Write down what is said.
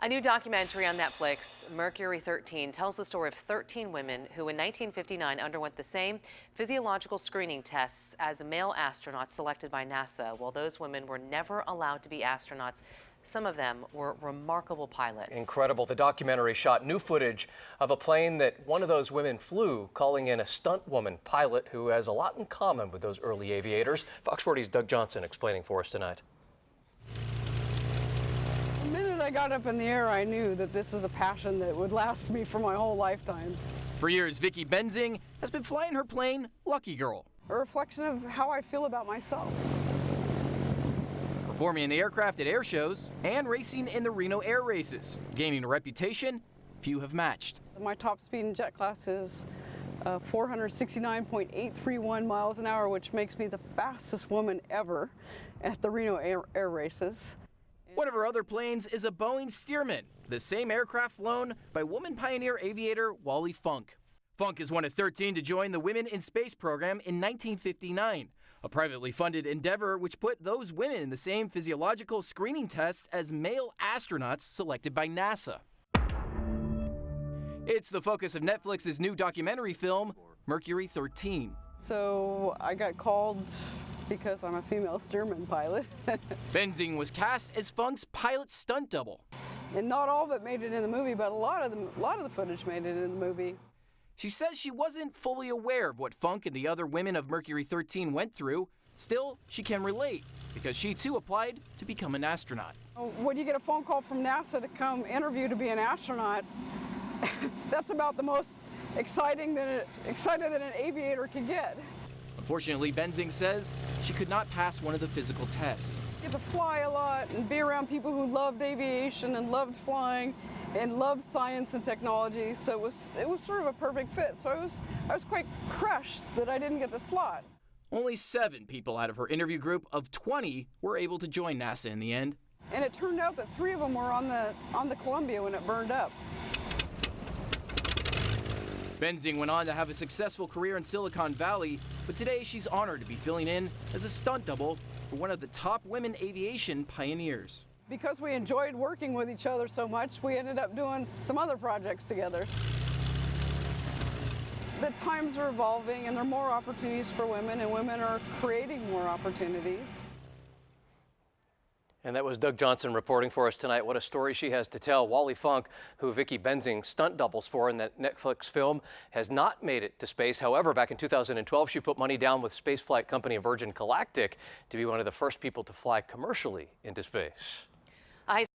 A new documentary on Netflix, Mercury 13, tells the story of 13 women who in 1959 underwent the same physiological screening tests as male astronauts selected by NASA. While those women were never allowed to be astronauts, some of them were remarkable pilots. Incredible. The documentary shot new footage of a plane that one of those women flew, calling in a stunt woman pilot who has a lot in common with those early aviators. Fox 40's Doug Johnson explaining for us tonight. The minute I got up in the air, I knew that this is a passion that would last me for my whole lifetime. For years, Vicki Benzing has been flying her plane, Lucky Girl. A reflection of how I feel about myself. Performing in the aircraft at air shows and racing in the Reno air races, gaining a reputation few have matched. My top speed in jet class is 469.831 miles an hour, which makes me the fastest woman ever at the Reno air races. One of her other planes is a Boeing Stearman, the same aircraft flown by woman pioneer aviator Wally Funk. Funk is one of 13 to join the Women in Space program in 1959, a privately funded endeavor which put those women in the same physiological screening test as male astronauts selected by NASA. It's the focus of Netflix's new documentary film, Mercury 13. So I got called because I'm a female Stearman pilot. Benzing was cast as Funk's pilot stunt double. And not all of it made it in the movie, but a lot of the footage made it in the movie. She says she wasn't fully aware of what Funk and the other women of Mercury 13 went through. Still, she can relate because she too applied to become an astronaut. When you get a phone call from NASA to come interview to be an astronaut, that's about the most excited that an aviator can get. Unfortunately, Benzing says she could not pass one of the physical tests. You get to fly a lot and be around people who loved aviation and loved flying and loved science and technology, so it was sort of a perfect fit. So I was quite crushed that I didn't get the slot. Only 7 people out of her interview group of 20 were able to join NASA in the end. And it turned out that 3 of them were on the Columbia when it burned up. Benzing went on to have a successful career in Silicon Valley, but today she's honored to be filling in as a stunt double for one of the top women aviation pioneers. Because we enjoyed working with each other so much, we ended up doing some other projects together. The times are evolving and there are more opportunities for women, and women are creating more opportunities. And that was Doug Johnson reporting for us tonight. What a story she has to tell. Wally Funk, who Vicki Benzing stunt doubles for in that Netflix film, has not made it to space. However, back in 2012, she put money down with spaceflight company Virgin Galactic to be one of the first people to fly commercially into space.